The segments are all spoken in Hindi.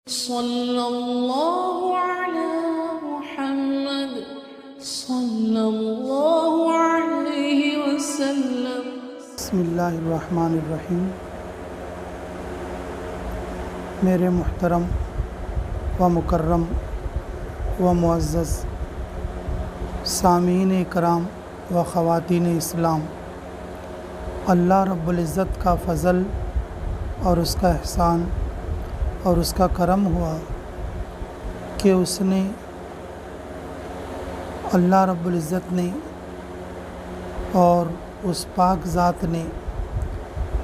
सल्लल्लाहु अला मुहम्मद सल्लल्लाहु अलैहि वसल्लम। बिस्मिल्लाहिर्रहमानिर्रहीम। मेरे मुहतरम व मुकर्रम व मुअज़्ज़ज़ सामीन कराम व ख़वातीन इस्लाम, अल्लाह रब्बुल इज़्ज़त का फ़ज़ल और उसका एहसान और उसका करम हुआ कि उसने अल्लाह रब्बुल इज़्ज़त ने और उस पाक ज़ात ने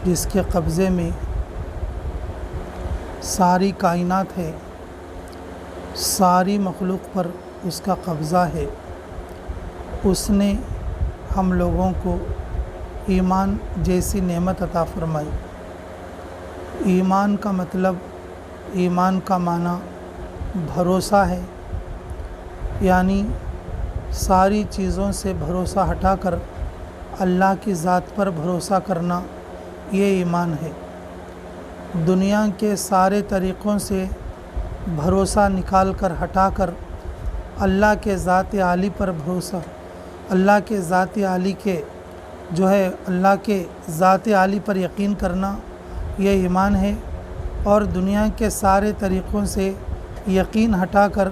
जिसके कब्ज़े में सारी कायनात है, सारी मखलूक़ पर उसका कब्ज़ा है, उसने हम लोगों को ईमान जैसी नेमत अता फ़रमाई। ईमान का मतलब, ईमान का माना भरोसा है, यानी सारी चीज़ों से भरोसा हटाकर अल्लाह की ज़ात पर भरोसा करना, ये ईमान है। दुनिया के सारे तरीक़ों से भरोसा निकाल कर हटाकर अल्लाह के ज़ात आली पर भरोसा, अल्लाह के ज़ात आली के अल्लाह के ज़ात आली पर यकीन करना, ये ईमान है। और दुनिया के सारे तरीक़ों से यकीन हटाकर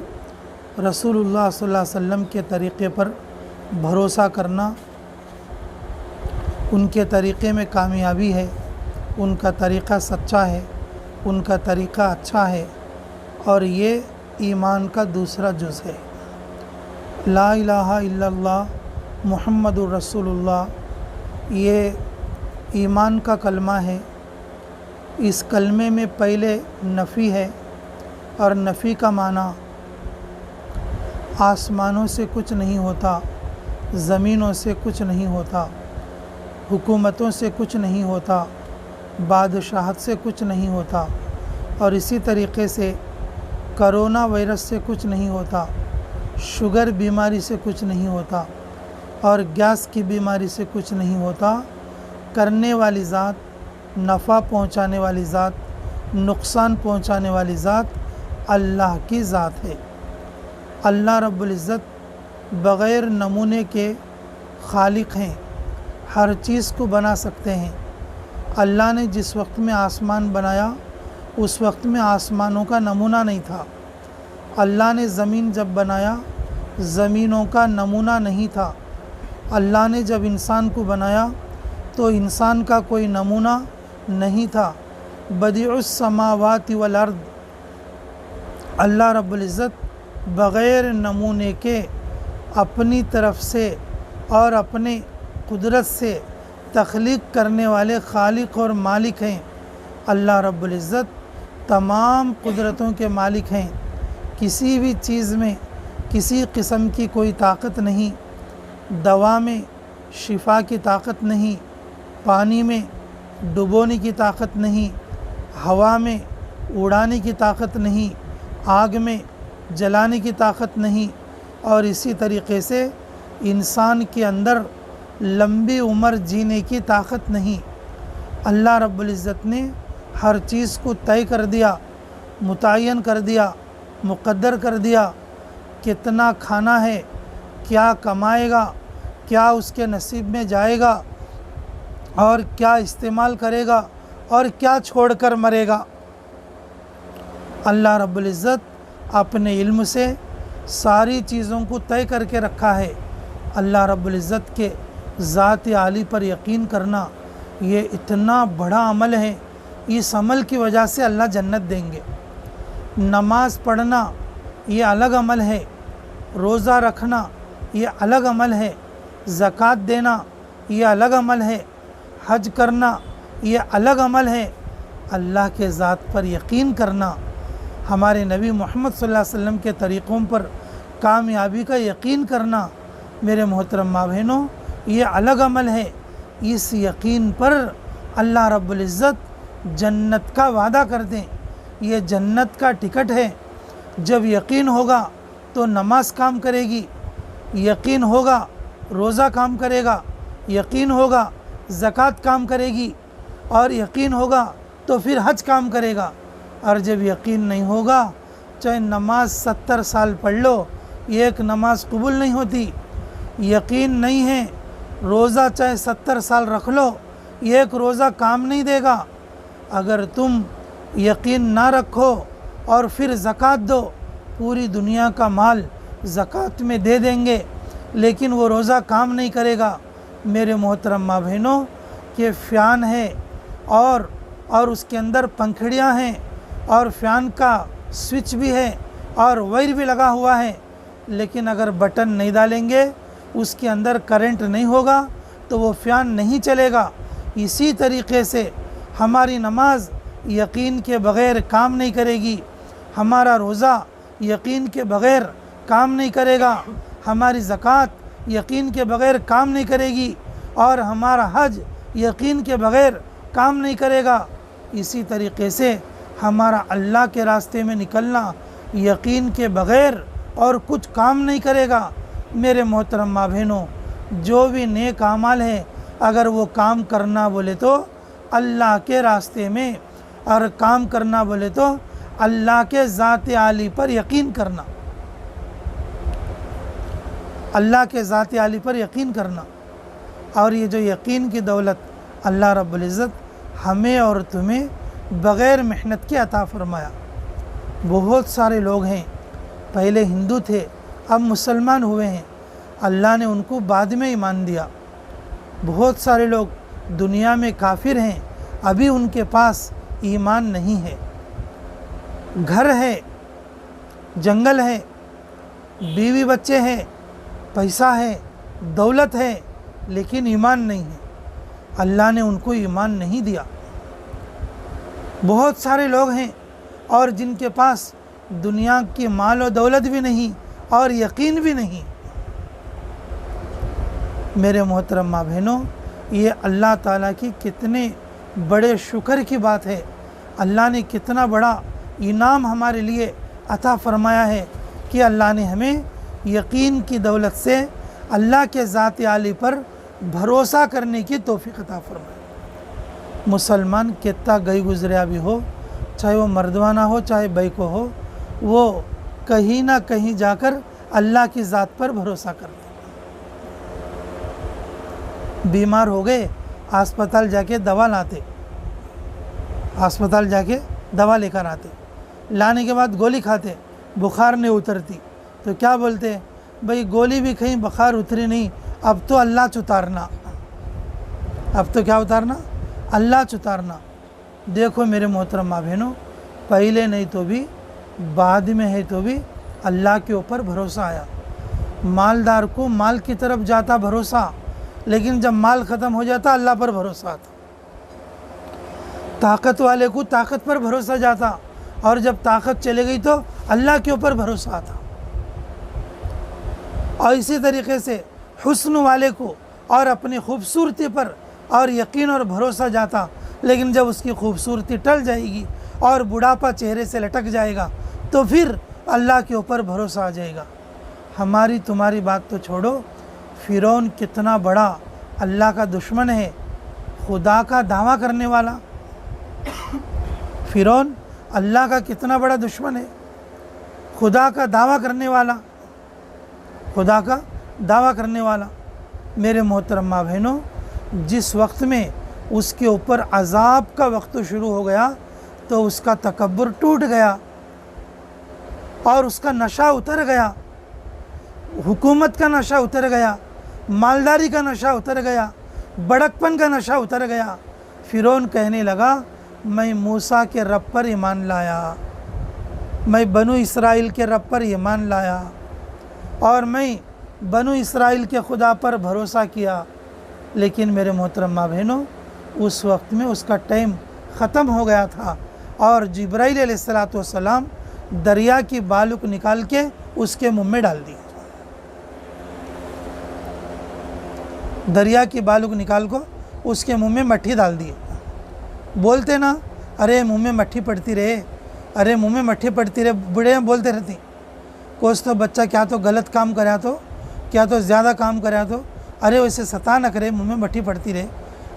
रसूलुल्लाह सल्लल्लाहु अलैहि वसल्लम के तरीक़े पर भरोसा करना, उनके तरीक़े में कामयाबी है, उनका तरीक़ा सच्चा है, उनका तरीक़ा अच्छा है, और ये ईमान का दूसरा जुज़ है। ला इलाहा इल्लल्लाह मुहम्मदुर रसूलुल्लाह, ये ईमान का कलमा है। इस कलमे में पहले नफ़ी है, और नफ़ी का माना आसमानों से कुछ नहीं होता, ज़मीनों से कुछ नहीं होता, हुकूमतों से कुछ नहीं होता, बादशाहत से कुछ नहीं होता, और इसी तरीक़े से करोना वायरस से कुछ नहीं होता, शुगर बीमारी से कुछ नहीं होता, और गैस की बीमारी से कुछ नहीं होता। करने वाली ज़ात, नफ़ा पहुँचाने वाली ज़ात, नुक़सान पहुँचाने वाली ज़ात अल्लाह की ज़ात है। अल्लाह रब्बुल इज़्ज़त बग़ैर नमूने के खालिक हैं, हर चीज़ को बना सकते हैं। अल्लाह ने जिस वक्त में आसमान बनाया, उस वक्त में आसमानों का नमूना नहीं था। अल्लाह ने ज़मीन जब बनाया, ज़मीनों का नमूना नहीं था। अल्लाह ने जब इंसान को बनाया, तो इंसान का कोई नमूना नहीं था। बदीउस समावाति वल अर्द, अल्लाह रब्बुल इज़्ज़त बग़ैर नमूने के अपनी तरफ से और अपने कुदरत से तख्लीक़ करने वाले खालिक और मालिक हैं। अल्लाह रब्बुल इज़्ज़त तमाम कुदरतों के मालिक हैं। किसी भी चीज़ में किसी किस्म की कोई ताकत नहीं। दवा में शिफा की ताकत नहीं, पानी में डुबोने की ताकत नहीं, हवा में उड़ाने की ताकत नहीं, आग में जलाने की ताकत नहीं, और इसी तरीक़े से इंसान के अंदर लंबी उम्र जीने की ताकत नहीं। अल्लाह रब्बुल इज़्ज़त ने हर चीज़ को तय कर दिया, मुतय्यन कर दिया, मुक़द्दर कर दिया। कितना खाना है, क्या कमाएगा, क्या उसके नसीब में जाएगा, और क्या इस्तेमाल करेगा, और क्या छोड़कर मरेगा। अल्लाह रब्बुल इज़्ज़त अपने इल्म से सारी चीज़ों को तय करके रखा है। अल्लाह रब्बुल इज़्ज़त के ज़ात आली पर यकीन करना, ये इतना बड़ा अमल है। इस अमल की वजह से अल्लाह जन्नत देंगे। नमाज़ पढ़ना ये अलग अमल है, रोज़ा रखना ये अलग अमल है, ज़कात देना ये अलग अमल है, हज करना ये अलग अमल है। अल्लाह के ज़ात पर यकीन करना, हमारे नबी मोहम्मद सल्लल्लाहु अलैहि वसल्लम के तरीक़ों पर कामयाबी का यकीन करना, मेरे मोहतरम माँ बहनों, ये अलग अमल है। इस यकीन पर अल्लाह रब्बुल इज़्ज़त जन्नत का वादा कर दें। ये जन्नत का टिकट है। जब यकीन होगा तो नमाज काम करेगी, यकीन होगा रोज़ा काम करेगा, यकीन होगा ज़कात काम करेगी, और यकीन होगा तो फिर हज काम करेगा। और जब यकीन नहीं होगा, चाहे नमाज 70 साल पढ़ लो, एक नमाज कबूल नहीं होती। यकीन नहीं है, रोज़ा चाहे 70 साल रख लो, एक रोज़ा काम नहीं देगा। अगर तुम यकीन ना रखो और फिर ज़कात दो, पूरी दुनिया का माल ज़कात में दे देंगे, लेकिन वो रोज़ा काम नहीं करेगा। मेरे मोहतरम माँ बहनों, कि फ़ैन है और उसके अंदर पंखड़ियाँ हैं और फ़ैन का स्विच भी है और वायर भी लगा हुआ है, लेकिन अगर बटन नहीं डालेंगे, उसके अंदर करंट नहीं होगा तो वो फ़ैन नहीं चलेगा। इसी तरीक़े से हमारी नमाज यकीन के बग़ैर काम नहीं करेगी, हमारा रोज़ा यकीन के बग़ैर काम नहीं करेगा, हमारी ज़कात यकीन के बग़ैर काम नहीं करेगी और हमारा हज यकीन के बग़ैर काम नहीं करेगा। इसी तरीक़े से हमारा अल्लाह के रास्ते में निकलना यकीन के बग़ैर और कुछ काम नहीं करेगा। मेरे मोहतरम माँ बहनों, जो भी नेक आमाल है, अगर वो काम करना बोले तो अल्लाह के रास्ते में, और काम करना बोले तो अल्लाह के ज़ात आली पर यकीन करना, अल्लाह के ज़ात आली पर यकीन करना। और ये जो यकीन की दौलत अल्लाह रब्बुल इज़्ज़त हमें और तुम्हें बग़ैर मेहनत के अता फ़रमाया। बहुत सारे लोग हैं, पहले हिंदू थे, अब मुसलमान हुए हैं, अल्लाह ने उनको बाद में ईमान दिया। बहुत सारे लोग दुनिया में काफिर हैं, अभी उनके पास ईमान नहीं है। घर है, जंगल है, बीवी बच्चे हैं, पैसा है, दौलत है, लेकिन ईमान नहीं है। अल्लाह ने उनको ईमान नहीं दिया। बहुत सारे लोग हैं और जिनके पास दुनिया की माल और दौलत भी नहीं और यकीन भी नहीं। मेरे मोहतरम माँ बहनों, ये अल्लाह ताला की कितने बड़े शुक्र की बात है। अल्लाह ने कितना बड़ा इनाम हमारे लिए अता फ़रमाया है कि अल्लाह ने हमें यकीन की दौलत से अल्लाह के ज़ात आली पर भरोसा करने की तौफ़ीक़ अता फ़रमाया। मुसलमान कितना गई गुज़रिया भी हो, चाहे वो मर्दवाना हो चाहे बैको हो, वो कहीं ना कहीं जाकर अल्लाह की ज़ात पर भरोसा करते। बीमार हो गए, अस्पताल जाके दवा लाते, अस्पताल जाके दवा लेकर आते, लाने के बाद गोली खाते, बुखार नहीं उतरती तो क्या बोलते, भाई गोली भी कहीं बुखार उतरी नहीं, अब तो अल्लाह उतारना, अब तो क्या उतारना, अल्लाह उतारना। देखो मेरे मोहतरम माँ बहनों, पहले नहीं तो भी बाद में है तो भी अल्लाह के ऊपर भरोसा आया। मालदार को माल की तरफ जाता भरोसा, लेकिन जब माल ख़त्म हो जाता अल्लाह पर भरोसा आता। ताकत वाले को ताकत पर भरोसा जाता, और जब ताकत चली गई तो अल्लाह के ऊपर भरोसा आता। और इसी तरीके से हुस्न वाले को और अपनी खूबसूरती पर और यकीन और भरोसा जाता, लेकिन जब उसकी खूबसूरती टल जाएगी और बुढ़ापा चेहरे से लटक जाएगा तो फिर अल्लाह के ऊपर भरोसा आ जाएगा। हमारी तुम्हारी बात तो छोड़ो, फ़िरौन कितना बड़ा अल्लाह का दुश्मन है, खुदा का दावा करने वाला। फ़िरौन अल्लाह का कितना बड़ा दुश्मन है, खुदा का दावा करने वाला, खुदा का दावा करने वाला। मेरे मोहतरम माँ बहनों, जिस वक्त में उसके ऊपर अज़ाब का वक्त शुरू हो गया तो उसका तकब्बुर टूट गया और उसका नशा उतर गया, हुकूमत का नशा उतर गया, मालदारी का नशा उतर गया, बड़कपन का नशा उतर गया। फ़िरौन कहने लगा, मैं मूसा के रब पर ईमान लाया, मैं बनु इसराइल के रब पर ईमान लाया, और मैं बनु इसराइल के खुदा पर भरोसा किया। लेकिन मेरे मोहतरम माँ बहनों, उस वक्त में उसका टाइम ख़त्म हो गया था और जिब्राइल अलैहिस्सलाम दरिया की बालुक निकाल के उसके मुंह में डाल दी। दरिया की बालुक निकाल को उसके मुंह में मट्ठी डाल दी। बोलते ना, अरे मुंह में मट्ठी पड़ती रहे, अरे मुंह में मट्ठी पड़ती रहे, बूढ़े बोलते रहती। कुछ तो बच्चा क्या तो गलत काम करा तो, क्या तो ज़्यादा काम करा तो, अरे वैसे सता न करे, मुँह में मट्ठी पड़ती रहे,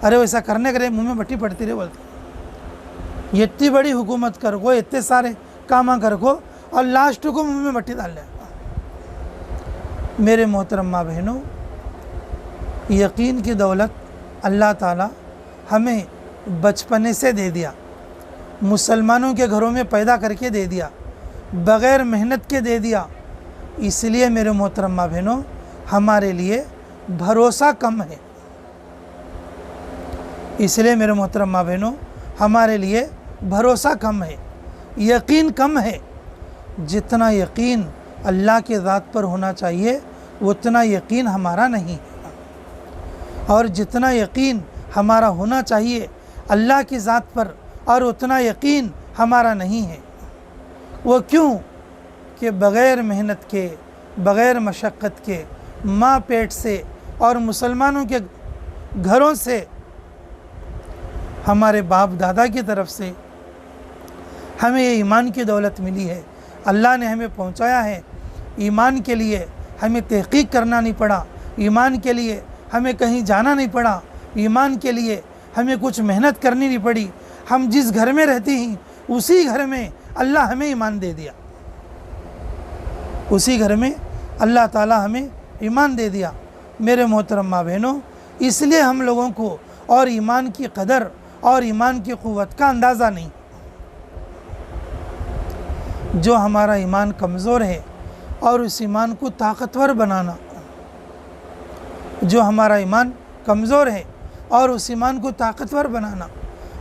अरे वैसा करने करे, मुँह में मट्ठी पड़ती रहे बोलते। ये इतनी बड़ी हुकूमत कर गो, इतने सारे काम कर गो और लास्ट को मुंह में मट्टी डाल ले। मेरे मोहतरम माँ बहनों, यकीन की दौलत अल्लाह ताला हमें बचपने से दे दिया, मुसलमानों के घरों में पैदा करके दे दिया, बग़ैर मेहनत के दे दिया। इसलिए मेरे मोहतरम माँ बहनों, हमारे लिए भरोसा कम है। इसलिए मेरे मोहतरम माँ बहनों, हमारे लिए भरोसा कम है, यकीन कम है। जितना यकीन अल्लाह के ज़ात पर होना चाहिए उतना यकीन हमारा नहीं है, और जितना यकीन हमारा होना चाहिए अल्लाह की ज़ात पर और उतना यकीन हमारा नहीं है। वो क्यों कि बग़ैर मेहनत के, बग़ैर मशक्क़त के, माँ पेट से और मुसलमानों के घरों से, हमारे बाप दादा की तरफ से हमें ये ईमान की दौलत मिली है। अल्लाह ने हमें पहुंचाया है। ईमान के लिए हमें तहक़ीक़ करना नहीं पड़ा, ईमान के लिए हमें कहीं जाना नहीं पड़ा, ईमान के लिए हमें कुछ मेहनत करनी नहीं पड़ी। हम जिस घर में रहते हैं उसी घर में अल्लाह हमें ईमान दे दिया, उसी घर में अल्लाह ताला हमें ईमान दे दिया। मेरे मोहतरम माँ बहनों, इसलिए हम लोगों को और ईमान की कदर और ईमान की क़ुव्वत का अंदाज़ा नहीं। जो हमारा ईमान कमज़ोर है और उस ईमान को ताकतवर बनाना, जो हमारा ईमान कमज़ोर है और उस ईमान को ताकतवर बनाना,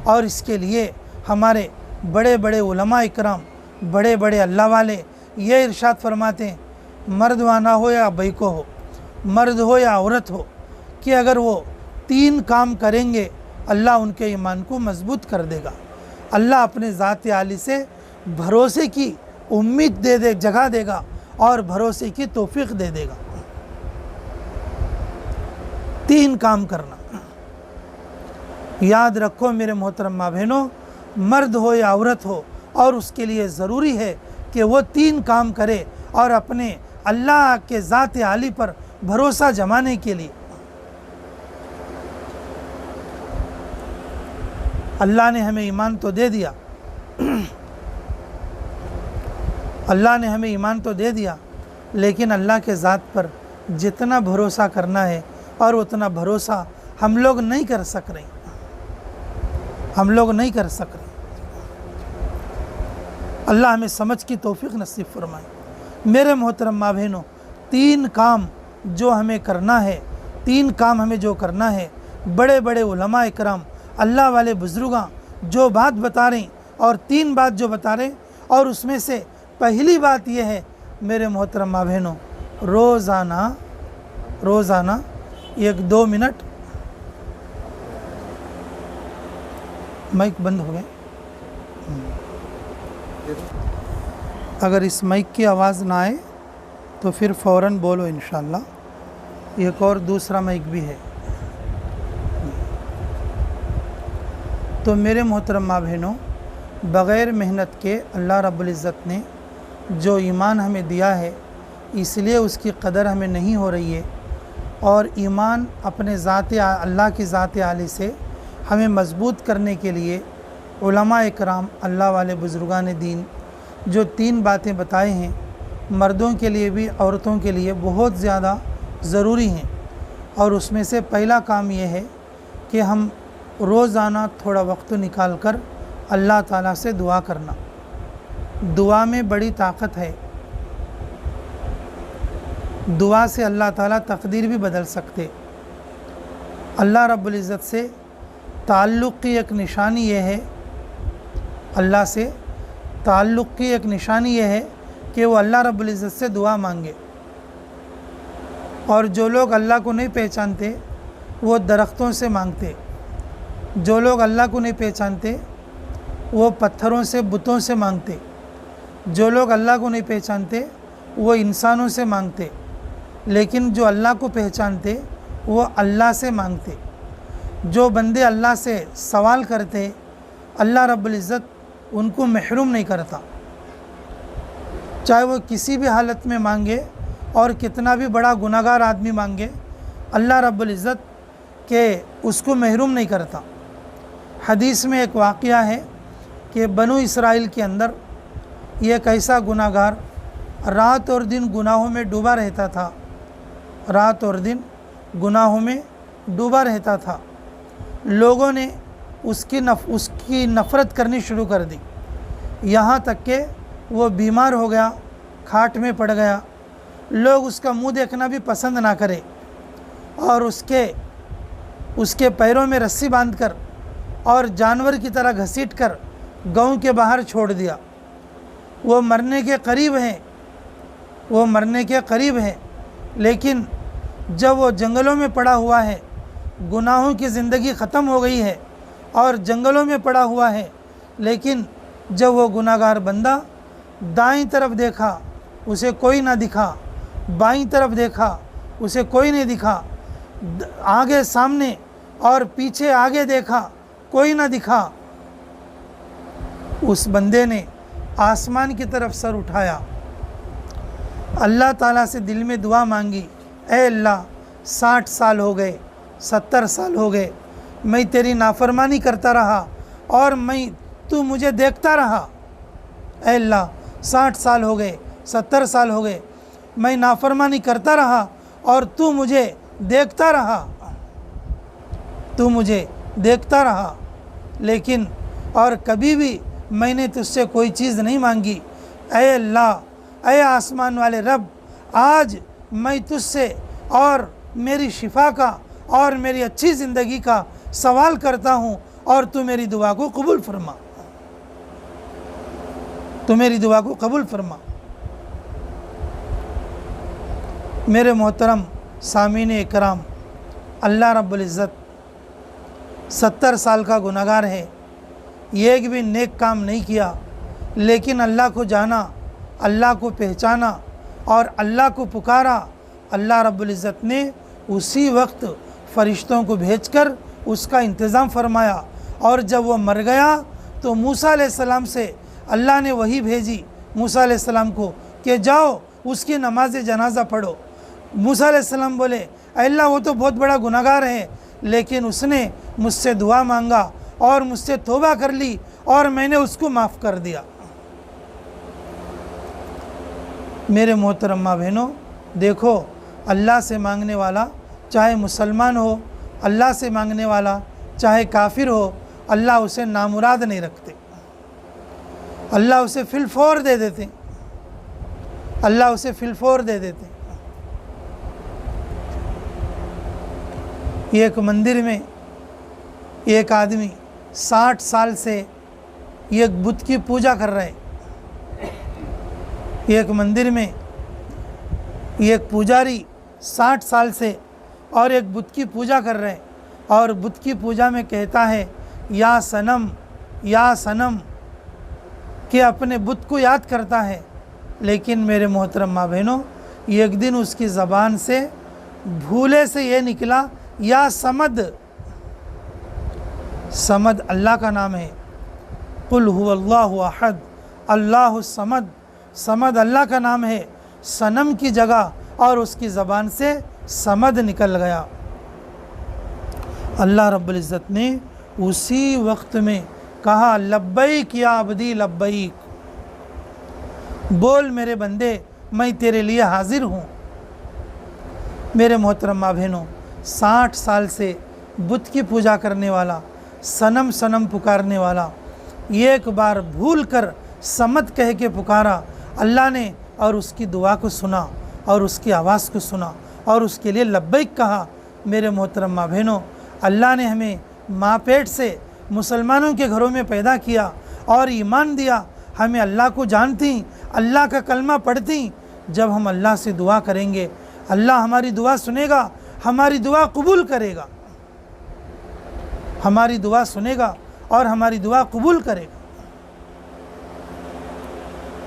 और इसके लिए हमारे बड़े बड़े उलमा इकराम, बड़े बड़े अल्लाह वाले ये इरशाद फरमाते हैं, मर्द वाना हो या बैको हो, मर्द हो या औरत हो, कि अगर वो 3 काम करेंगे अल्लाह उनके ईमान को मजबूत कर देगा। अल्लाह अपने ज़ात आली से भरोसे की उम्मीद दे जगा देगा और भरोसे की तौफीक दे देगा। 3 काम करना याद रखो मेरे मोहतरम माँ बहनों, मर्द हो या औरत हो, और उसके लिए ज़रूरी है कि वो 3 काम करे और अपने अल्लाह के ज़ात आली पर भरोसा जमाने के लिए अल्लाह ने हमें ईमान तो दे दिया, अल्लाह ने हमें ईमान तो दे दिया, लेकिन अल्लाह के ज़ात पर जितना भरोसा करना है और उतना भरोसा हम लोग नहीं कर सक रहे, हम लोग नहीं कर सक रहे। अल्लाह हमें समझ की तौफीक नसीब फरमाए। मेरे मोहतरम माँ बहनों, 3 काम जो हमें करना है, 3 काम हमें जो करना है, बड़े बड़े उलमा इकराम, अल्लाह वाले बुज़ुर्गां जो बात बता रहे और 3 बात जो बता रहे, और उसमें से पहली बात यह है मेरे मोहतरम माँ बहनों, रोज़ाना 1-2 मिनट, माइक बंद हो गया, अगर इस माइक की आवाज़ ना आए तो फिर फ़ौरन बोलो इंशाअल्लाह। एक और दूसरा माइक भी है। तो मेरे मोहतरम माँ बहनों, बग़ैर मेहनत के अल्लाह रब्बुल इज़्ज़त ने जो ईमान हमें दिया है, इसलिए उसकी कदर हमें नहीं हो रही है। और ईमान अपने ज़ात अल्लाह की ज़ात आली से हमें मजबूत करने के लिए उलमा इकराम, अल्लाह वाले बुज़ुर्गान दीन जो 3 बातें बताए हैं, मर्दों के लिए भी औरतों के लिए बहुत ज़्यादा ज़रूरी हैं। और उसमें से पहला काम ये है कि हम रोज़ाना थोड़ा वक्त निकाल कर अल्लाह ताला से दुआ करना। दुआ में बड़ी ताकत है, दुआ से अल्लाह ताला तकदीर भी बदल सकते। अल्लाह रब्बुल इज़्ज़त से ताल्लुक़ की एक निशानी ये है, अल्लाह से ताल्लुक़ की एक निशानी ये है कि वो अल्लाह रब्बुल इज़्ज़त से दुआ मांगे। और जो लोग अल्लाह को नहीं पहचानते वो दरख्तों से मांगते, जो लोग अल्लाह को नहीं पहचानते वो पत्थरों से, बुतों से मांगते, जो लोग अल्लाह को नहीं पहचानते वो इंसानों से मांगते, लेकिन जो अल्लाह को पहचानते वो अल्लाह से मांगते। जो बंदे अल्लाह से सवाल करते, अल्लाह रब्बुल इज़्ज़त उनको महरूम नहीं करता, चाहे वो किसी भी हालत में मांगे और कितना भी बड़ा गुनाहगार आदमी मांगे, अल्लाह रब्बुल इज़्ज़त के उसको महरूम नहीं करता। हदीस में एक वाक़या है कि बनु इसराइल के अंदर एक ऐसा गुनाहगार रात और दिन गुनाहों में डूबा रहता था, रात और दिन गुनाहों में डूबा रहता था। लोगों ने उसकी नफ़रत करनी शुरू कर दी, यहाँ तक कि वो बीमार हो गया, खाट में पड़ गया। लोग उसका मुंह देखना भी पसंद ना करें और उसके पैरों में रस्सी बांधकर और जानवर की तरह घसीट कर गांव के बाहर छोड़ दिया। वो मरने के करीब है, लेकिन जब वो जंगलों में पड़ा हुआ है, गुनाहों की ज़िंदगी ख़त्म हो गई है और जंगलों में पड़ा हुआ है, लेकिन जब वो गुनाहगार बंदा दाईं तरफ देखा उसे कोई ना दिखा, बाईं तरफ देखा उसे कोई नहीं दिखा, आगे सामने और पीछे आगे देखा कोई ना दिखा। उस बंदे ने आसमान की तरफ सर उठाया, अल्लाह ताला से दिल में दुआ मांगी, ऐ अल्लाह 60 साल हो गए, 70 साल हो गए, मैं तेरी नाफरमानी करता रहा और तू मुझे देखता रहा। ऐ अल्लाह 60 साल हो गए, 70 साल हो गए, मैं नाफरमानी करता रहा और तू मुझे देखता रहा, लेकिन और कभी भी मैंने तुझसे कोई चीज़ नहीं मांगी। ऐ अल्लाह, ऐ आसमान वाले रब, आज मैं तुझसे और मेरी शिफा का और मेरी अच्छी ज़िंदगी का सवाल करता हूँ और तू मेरी दुआ को कबूल फरमा, तू मेरी दुआ को कबूल फरमा। मेरे मोहतरम सामीन इकराम, अल्लाह रब्बुल इज़्ज़त 70 साल का गुनहगार है, एक भी नेक काम नहीं किया, लेकिन अल्लाह को जाना, अल्लाह को पहचाना और अल्लाह को पुकारा। अल्लाह रब्बुल इज़्ज़त ने उसी वक्त फ़रिश्तों को भेजकर उसका इंतज़ाम फरमाया और जब वो मर गया तो मूसा अलैहिस्सलाम से अल्लाह ने वही भेजी मूसा अलैहिस्सलाम को कि जाओ उसकी नमाज जनाजा पढ़ो। मूसा अलैहिस्सलाम बोले, अल्लाह वो तो बहुत बड़ा गुनहगार है, लेकिन उसने मुझसे दुआ मांगा और मुझसे तौबा कर ली और मैंने उसको माफ़ कर दिया। मेरे मोहतरम माँ बहनों, देखो अल्लाह से मांगने वाला चाहे मुसलमान हो, अल्लाह से मांगने वाला चाहे काफिर हो, अल्लाह उसे नामुराद नहीं रखते, अल्लाह उसे फिलफोर दे देते, अल्लाह उसे फिलफोर दे देते। एक मंदिर में एक आदमी 60 साल से एक बुत की पूजा कर रहे। एक मंदिर में एक पुजारी 60 साल से और एक बुत की पूजा कर रहे और बुत की पूजा में कहता है या सनम कि अपने बुत को याद करता है। लेकिन मेरे मोहतरम माँ बहनों, एक दिन उसकी ज़बान से भूले से ये निकला या समद अल्लाह का नाम है, कुल हुवल्लाहु अहद अल्लाहु समद, समद अल्लाह का नाम है, सनम की जगह और उसकी ज़बान से समद निकल गया। अल्लाह रब्बुल इज़्ज़त ने उसी वक्त में कहा, लब्बैक या अब्दी लब्बैक, बोल मेरे बंदे मैं तेरे लिए हाजिर हूँ। मेरे मोहतरम माँ बहनों, 60 साल से बुत की पूजा करने वाला, सनम पुकारने वाला, एक बार भूल कर समद कह के पुकारा, अल्लाह ने और उसकी दुआ को सुना और उसकी आवाज़ को सुना और उसके लिए लब्बैक कहा। मेरे मोहतरम माँ बहनों, अल्लाह ने हमें माँ पेट से मुसलमानों के घरों में पैदा किया और ईमान दिया, हमें अल्लाह को जानती, अल्लाह का कलमा पढ़ती। जब हम अल्लाह से दुआ करेंगे, अल्लाह हमारी दुआ सुनेगा, हमारी दुआ कबूल करेगा, हमारी दुआ सुनेगा और हमारी दुआ कबूल करेगा।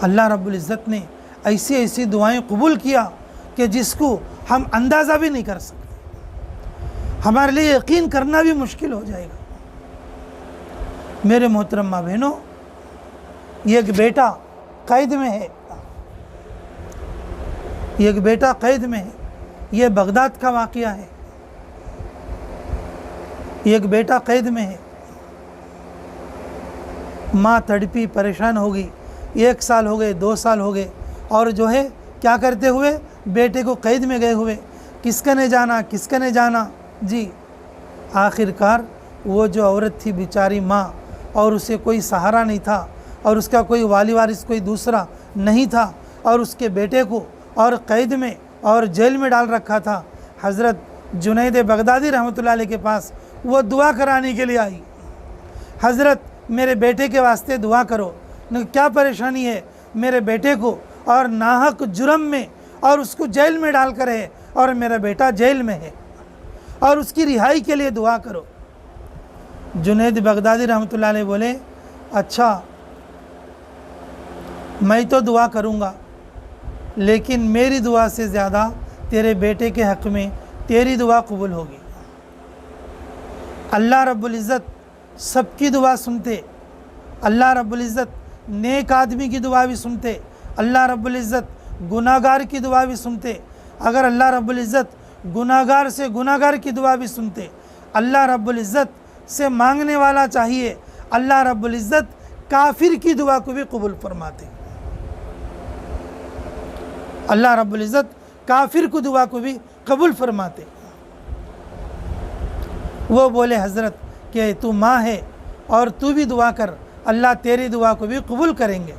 अल्लाह रब्बुल इज़्ज़त ने ऐसी ऐसी दुआएं कबूल किया कि जिसको हम अंदाज़ा भी नहीं कर सकते, हमारे लिए यकीन करना भी मुश्किल हो जाएगा। मेरे मोहतरम माँ बहनों, एक बेटा कैद में है, एक बेटा कैद में है, ये बगदाद का वाक़या है। एक बेटा कैद में है, माँ तड़पी, परेशान हो गई। 1 साल हो गए, 2 साल हो गए, और जो है क्या करते हुए बेटे को कैद में गए हुए, किसका ने जाना, किसका ने जाना जी। आखिरकार वो जो औरत थी बेचारी माँ, और उसे कोई सहारा नहीं था, और उसका कोई वाली वारिस कोई दूसरा नहीं था, और उसके बेटे को और कैद में और जेल में डाल रखा था। हज़रत जुनैद बगदादी रहमतुल्लाह अलैह के पास वो दुआ कराने के लिए आई। हज़रत मेरे बेटे के वास्ते दुआ करो, क्या परेशानी है मेरे बेटे को, और नाहक जुर्म में और उसको जेल में डाल कर है, और मेरा बेटा जेल में है, और उसकी रिहाई के लिए दुआ करो। जुनैद बगदादी रहमतुल्लाह अलैह बोले, अच्छा मैं तो दुआ करूँगा, लेकिन मेरी दुआ से ज़्यादा तेरे बेटे के हक़ में तेरी दुआ कबूल होगी। अल्लाह रब्बुल इज़्ज़त सबकी दुआ सुनते, अल्लाह रब्बुल इज़्ज़त नेक आदमी की दुआ भी सुनते, अल्लाह रब्बुल इज़्ज़त गुनाहगार की दुआ भी सुनते। अगर अल्लाह रब्बुल इज़्ज़त गुनाहगार से गुनाहगार की दुआ भी सुनते, अल्लाह रब्बुल इज़्ज़त से मांगने वाला चाहिए, अल्लाह रब्बुल इज़्ज़त काफिर की दुआ को भी कबूल फरमाते। अल्लाह रब्बुल इज़्ज़त काफिर की दुआ को भी कबूल फरमाते। वो बोले हज़रत कि तू माँ है और तू भी दुआ कर, अल्लाह तेरी दुआ को भी कबूल करेंगे।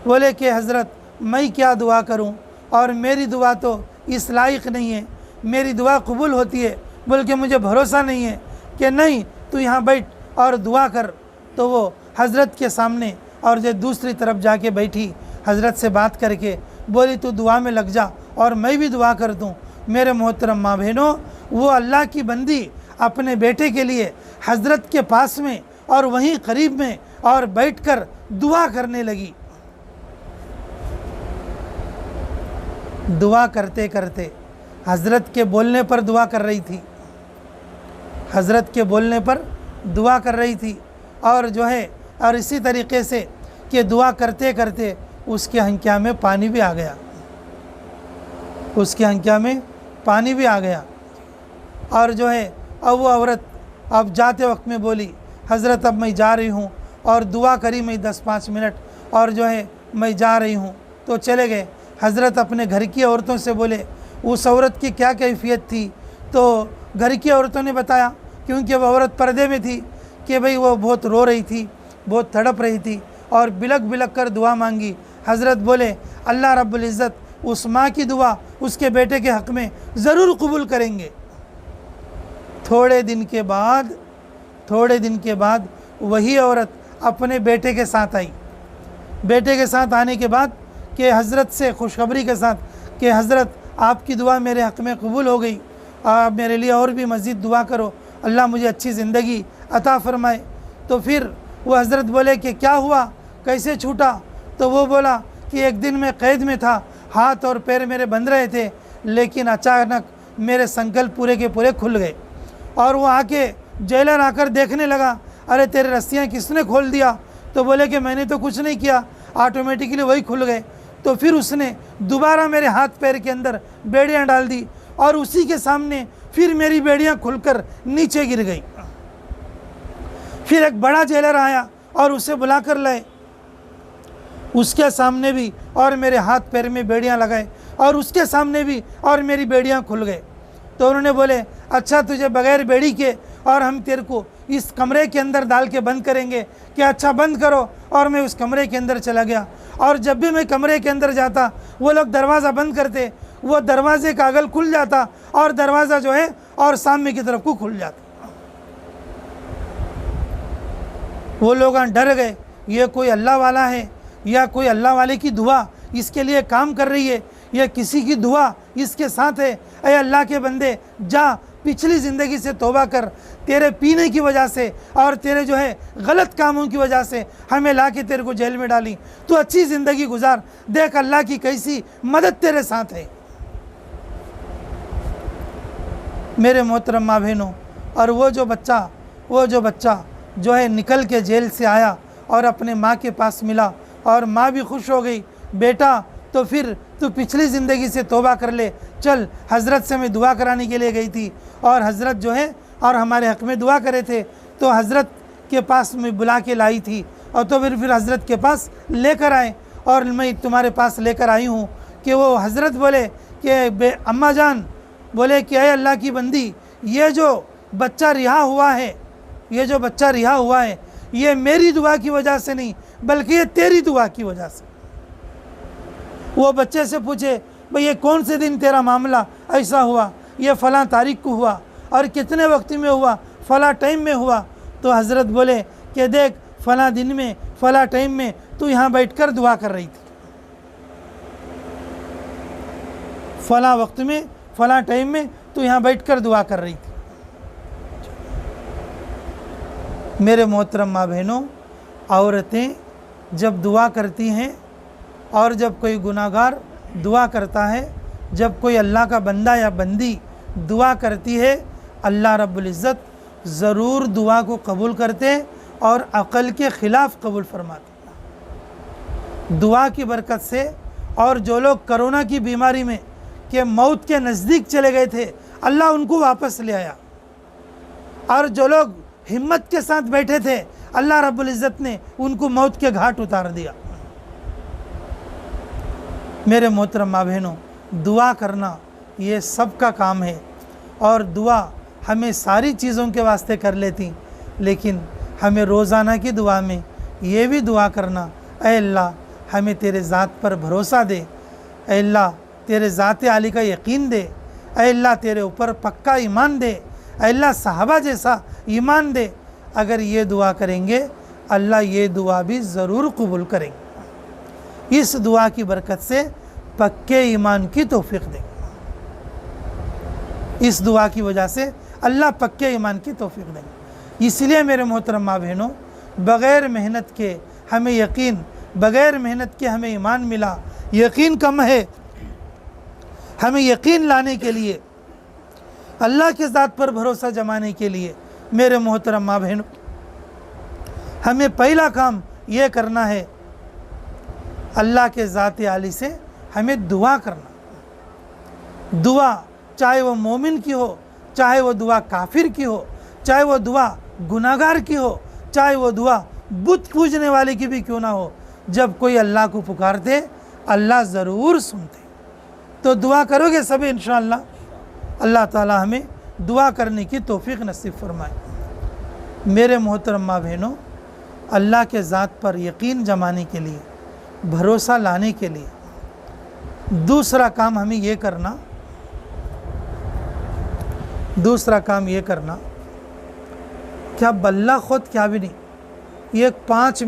बोले कि हज़रत मैं क्या दुआ करूं, और मेरी दुआ तो इस लायक नहीं है, मेरी दुआ कबूल होती है बोल के मुझे भरोसा नहीं है। कि नहीं तू यहाँ बैठ और दुआ कर। तो वो हज़रत के सामने और जो दूसरी तरफ जाके बैठी, हज़रत से बात करके बोली तू दुआ में लग जा और मैं भी दुआ कर दूँ। मेरे मोहतरम माँ बहनों, वो अल्लाह की बंदी अपने बेटे के लिए हज़रत के पास में और वहीं करीब में और बैठकर दुआ करने लगी। दुआ करते करते हज़रत के बोलने पर दुआ कर रही थी, हज़रत के बोलने पर दुआ कर रही थी। और जो है और इसी तरीक़े से कि दुआ करते करते उसके हंकिया में पानी भी आ गया, उसके हंकिया में पानी भी आ गया। और जो है अब वो औरत अब जाते वक्त में बोली हज़रत अब मैं जा रही हूँ, और दुआ करी मैं 10-5 मिनट, और जो है मैं जा रही हूँ। तो चले गए। हज़रत अपने घर की औरतों से बोले उस औरत की क्या कैफियत थी। तो घर की औरतों ने बताया, क्योंकि वह औरत पर्दे में थी, कि भाई वो बहुत रो रही थी, बहुत तड़प रही थी और बिलक बिलक कर दुआ मांगी। हज़रत बोले अल्लाह रब्बुल इज़्ज़त उस माँ की दुआ उसके बेटे के हक़ में ज़रूर कबूल करेंगे। थोड़े दिन के बाद वही औरत अपने बेटे के साथ आई। बेटे के साथ आने के बाद कि हज़रत से खुशखबरी के साथ कि हज़रत आपकी दुआ मेरे हक़ में कबूल हो गई, आप मेरे लिए और भी मज़ीद दुआ करो, अल्लाह मुझे अच्छी ज़िंदगी अता फ़रमाए। तो फिर वो हज़रत बोले कि क्या हुआ, कैसे छूटा। तो वो बोला कि एक दिन मैं कैद में था, हाथ और पैर मेरे बंध रहे थे, लेकिन अचानक मेरे संकल्प पूरे के पूरे खुल गए। और वो आके जेलर आकर देखने लगा, अरे तेरे रस्सियाँ किसने खोल दिया। तो बोले कि मैंने तो कुछ नहीं किया, ऑटोमेटिकली वही खुल गए। तो फिर उसने दोबारा मेरे हाथ पैर के अंदर बेड़ियाँ डाल दी, और उसी के सामने फिर मेरी बेड़ियाँ खुलकर नीचे गिर गई। फिर एक बड़ा जेलर आया और उसे बुला कर लाए, उसके सामने भी और मेरे हाथ पैर में बेड़ियाँ लगाए, और उसके सामने भी और मेरी बेड़ियाँ खुल गए। तो उन्होंने बोले अच्छा तुझे बगैर बेड़ी के और हम तेरे को इस कमरे के अंदर डाल के बंद करेंगे, कि अच्छा बंद करो। और मैं उस कमरे के अंदर चला गया, और जब भी मैं कमरे के अंदर जाता वो लोग दरवाज़ा बंद करते, वो दरवाजे का अगल खुल जाता और दरवाज़ा जो है और सामने की तरफ को खुल जाता। वो लोग डर गए, ये कोई अल्लाह वाला है या कोई अल्लाह वाले की दुआ इसके लिए काम कर रही है, या किसी की दुआ इसके साथ है। अरे अल्लाह के बंदे जा, पिछली ज़िंदगी से तौबा कर, तेरे पीने की वजह से और तेरे जो है गलत कामों की वजह से हमें ला के तेरे को जेल में डाली, तो अच्छी ज़िंदगी गुजार, देख अल्लाह की कैसी मदद तेरे साथ है। मेरे मोहतरम माँ बहनों, और वो जो बच्चा जो है निकल के जेल से आया और अपने माँ के पास मिला, और माँ भी खुश हो गई, बेटा तो फिर तू पिछली ज़िंदगी से तौबा कर ले, चल हज़रत से मैं दुआ कराने के लिए गई थी, और हज़रत जो है और हमारे हक़ में दुआ करे थे, तो हज़रत के पास में बुला के लाई थी। और तो फिर हज़रत के पास लेकर आए, और मैं तुम्हारे पास लेकर आई हूँ कि वो हज़रत बोले कि अम्मा जान बोले कि अय अल्लाह की बंदी, ये जो बच्चा रिहा हुआ है, ये जो बच्चा रिहा हुआ है, ये मेरी दुआ की वजह से नहीं बल्कि ये तेरी दुआ की वजह से। वो बच्चे से पूछे, भाई ये कौन से दिन तेरा मामला ऐसा हुआ, ये फ़लाँ तारीख को हुआ और कितने वक्त में हुआ, फ़लाँ टाइम में हुआ। तो हज़रत बोले कि देख फ़लाँ दिन में फ़लाँ टाइम में तू यहाँ बैठकर दुआ कर रही थी, फ़लाँ वक्त में फ़लाँ टाइम में तू यहाँ बैठकर दुआ कर रही थी। मेरे मोहतरम माँ बहनों, औरतें जब दुआ करती हैं और जब कोई गुनाहगार दुआ करता है, जब कोई अल्लाह का बंदा या बंदी दुआ करती है, अल्लाह रब्बुल इज़्ज़त ज़रूर दुआ को कबूल करते और अक़ल के ख़िलाफ़ कबूल फरमाते। दुआ की बरकत से, और जो लोग कोरोना की बीमारी में के मौत के नज़दीक चले गए थे, अल्लाह उनको वापस ले आया, और जो लोग हिम्मत के साथ बैठे थे, अल्लाह रब्बुल इज़्ज़त ने उनको मौत के घाट उतार दिया। मेरे मोहतरम माँ बहनों, दुआ करना ये सबका काम है, और दुआ हमें सारी चीज़ों के वास्ते कर लेती, लेकिन हमें रोज़ाना की दुआ में ये भी दुआ करना, ऐ अल्लाह हमें तेरे ज़ात पर भरोसा दे, ऐ अल्लाह तेरे ज़ात आली का यकीन दे, ऐ अल्लाह तेरे ऊपर पक्का ईमान दे, ऐ अल्लाह सहाबा जैसा ईमान दे। अगर ये दुआ करेंगे, अल्लाह ये दुआ भी ज़रूर कबूल करेंगे। इस दुआ की बरकत से पक्के ईमान की तौफीक देंगे। इस दुआ की वजह से अल्लाह पक्के ईमान की तौफीक देंगे। इसलिए मेरे मोहतरम माँ बहनों, बग़ैर मेहनत के हमें यकीन, बग़ैर मेहनत के हमें ईमान मिला, यकीन कम है। हमें यकीन लाने के लिए, अल्लाह के ज़ात पर भरोसा जमाने के लिए, मेरे मोहतरम माँ बहनों, हमें पहला काम ये करना है, अल्लाह के ज़ात आली से हमें दुआ करना। दुआ चाहे वो मोमिन की हो, चाहे वो दुआ काफिर की हो, चाहे वो दुआ गुनाहगार की हो, चाहे वो दुआ बुत पूजने वाले की भी क्यों ना हो, जब कोई अल्लाह को पुकारते, अल्लाह ज़रूर सुनते। तो दुआ करोगे सभी इंशाअल्लाह। अल्लाह ताला हमें दुआ करने की तौफीक नसीब फरमाए। मेरे मोहतरम माँ बहनों, अल्लाह के ज़ात पर यकीन जमाने के लिए, भरोसा लाने के लिए दूसरा काम हमें ये करना, दूसरा काम ये करना, क्या बल्ला खुद क्या भी नहीं, ये 5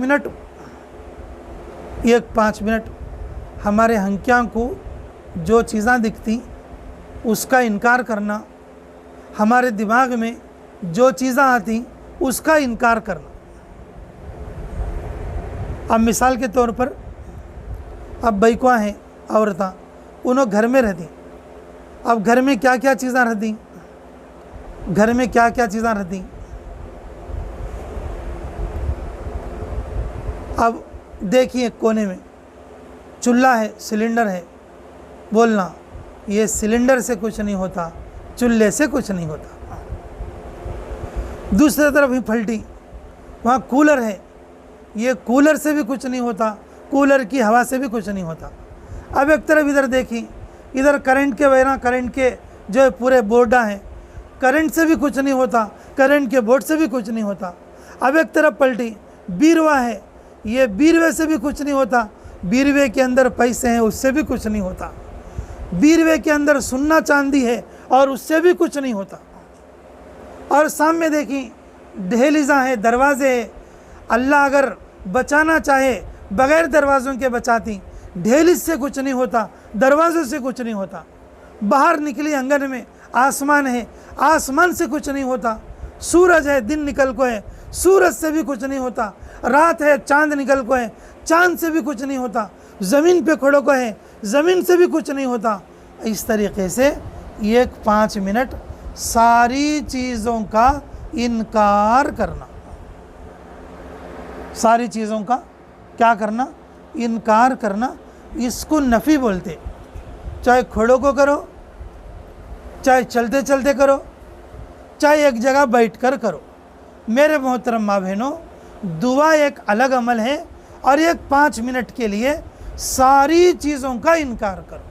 मिनट हमारे हंकियाँ को जो चीज़ां दिखती उसका इनकार करना, हमारे दिमाग में जो चीज़ें आती उसका इनकार करना। अब मिसाल के तौर पर, अब बैकुआ हैं औरतें, उन्होंने घर में रहती, अब घर में क्या क्या चीज़ें रहती, घर में क्या क्या चीज़ें रहती। अब देखिए कोने में चूल्हा है, सिलेंडर है, बोलना ये सिलेंडर से कुछ नहीं होता, चूल्हे से कुछ नहीं होता। दूसरी तरफ ही पलटी, वहाँ कूलर है, ये कूलर से भी कुछ नहीं होता, कूलर की हवा से भी कुछ नहीं होता। अब एक तरफ इधर देखी, इधर करंट के वगैरह, करंट के जो पूरे बोर्डा हैं, करंट से भी कुछ नहीं होता, करंट के बोर्ड से भी कुछ नहीं होता। अब एक तरफ पलटी, बीरवा है, ये बीरवे से भी कुछ नहीं होता, बीरवे के अंदर पैसे हैं उससे भी कुछ नहीं होता, बीरवे के अंदर सोना चांदी है और उससे भी कुछ नहीं होता। और सामने देखी दहलीज़ा है, दरवाजे हैं, अल्लाह अगर बचाना चाहे बग़ैर दरवाज़ों के बचाती, दहलीज से कुछ नहीं होता, दरवाज़ों से कुछ नहीं होता। बाहर निकली आंगन में, आसमान है, आसमान से कुछ नहीं होता। सूरज है, दिन निकल को है, सूरज से भी कुछ नहीं होता। रात है, चांद निकल को है, चांद से भी कुछ नहीं होता। ज़मीन पे खड़ो को है, ज़मीन से भी कुछ नहीं होता। इस तरीके से 5 मिनट सारी चीज़ों का इनकार करना, सारी चीज़ों का क्या करना, इनकार करना, इसको नफ़ी बोलते। चाहे खड़ो को करो, चाहे चलते चलते करो, चाहे एक जगह बैठकर करो। मेरे मोहतरम माँ बहनों, दुआ एक अलग अमल है और एक 5 मिनट के लिए सारी चीज़ों का इनकार करो।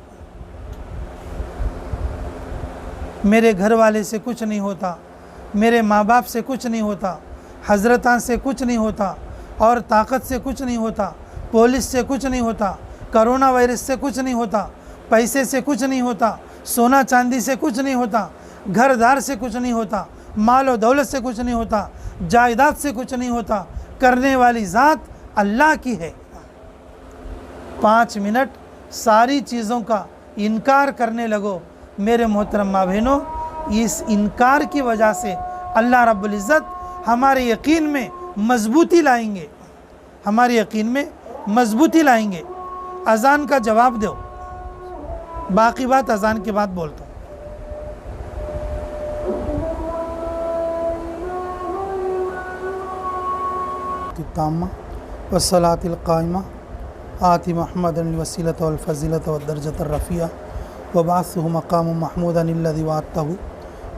मेरे घर वाले से कुछ नहीं होता, मेरे माँ बाप से कुछ नहीं होता, हजरतां से कुछ नहीं होता, और ताकत से कुछ नहीं होता, पुलिस से कुछ नहीं होता, कोरोना वायरस से कुछ नहीं होता, पैसे से कुछ नहीं होता, सोना चांदी से कुछ नहीं होता, घरदार से कुछ नहीं होता, माल और दौलत से कुछ नहीं होता, जायदाद से कुछ नहीं होता, करने वाली ज़ात अल्लाह की है। 5 मिनट सारी चीज़ों का इनकार करने लगो। मेरे मोहतरम माँ बहनों, इस इनकार की वजह से अल्लाह रब्बुल इज़्ज़त हमारे यकीन में मजबूती लाएंगे, हमारे यकीन में मजबूती लाएंगे। अज़ान का जवाब दो, बाकी बात अज़ान के बाद बोलता हूँ। ताम्मा वस्सलातिल क़ाइमा आति मुहम्मदन वसीलत वल फ़ज़ीलत व दर्जत रफ़िया व बाअसहु मक़ाम महमूदन अल्लज़ी वअदतहु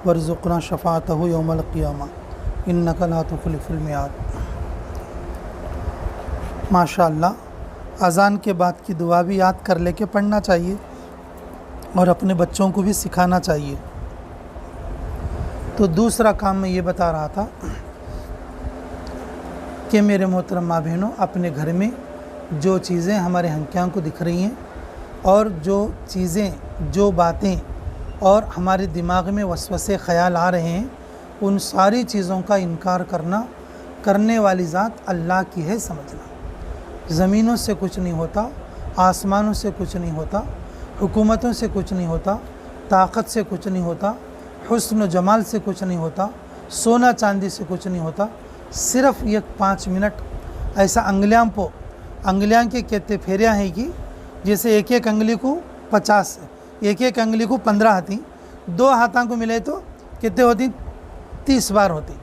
वर्ज़ुक़ना शफ़ाअतहु यौमल क़ियामा इन्नका ला तुख़लिफ़ुल मियाद। माशाअल्लाह, अज़ान के बाद की दुआ भी याद कर लेके पढ़ना चाहिए और अपने बच्चों को भी सिखाना चाहिए। तो दूसरा काम मैं ये बता रहा था कि मेरे मोहतरम माँ बहनों, अपने घर में जो चीज़ें हमारे आँखों को दिख रही हैं और जो चीज़ें, जो बातें और हमारे दिमाग में वसवसे ख़याल आ रहे हैं, उन सारी चीज़ों का इनकार करना, करने वाली ज़ात अल्लाह की है समझना। ज़मीनों से कुछ नहीं होता, आसमानों से कुछ नहीं होता, हुकूमतों से कुछ नहीं होता, ताकत से कुछ नहीं होता, हुस्न व जमाल से कुछ नहीं होता, सोना चांदी से कुछ नहीं होता। सिर्फ ये 5 मिनट ऐसा अंगलियां के कहते फेरियाँ हैं कि जैसे एक एक अंगली को 50, एक एक अंगली को 15 हाथी, 2 हाथों को मिले तो कितने होती? 30 बार होती।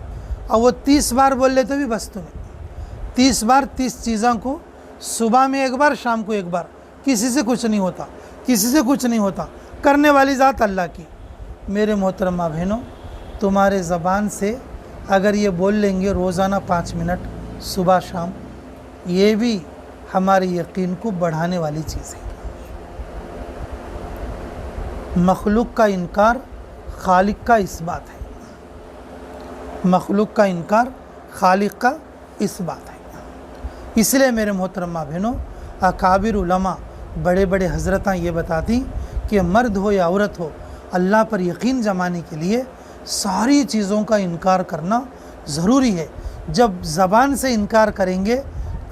और वो 30 बार बोल ले तो भी बस तुम्हें 30 बार 30 चीज़ों को, सुबह में एक बार, शाम को एक बार। किसी से कुछ नहीं होता, किसी से कुछ नहीं होता, करने वाली ज़ात अल्लाह की। मेरे मोहतरम माँ बहनों, तुम्हारे ज़बान से अगर ये बोल लेंगे रोज़ाना 5 मिनट सुबह शाम, ये भी हमारे यकीन को बढ़ाने वाली चीज़ है। मखलूक का इनकार खालिक का इस्बात है, मखलूक का इनकार खालिक का इस्बात है। इसलिए मेरे मोहतरम माँ बहनों, अकाबिर उलमा, बड़े बड़े हज़रतां ये बताती कि मर्द हो या औरत हो, अल्लाह पर यकीन जमाने के लिए सारी चीज़ों का इनकार करना ज़रूरी है। जब ज़बान से इनकार करेंगे,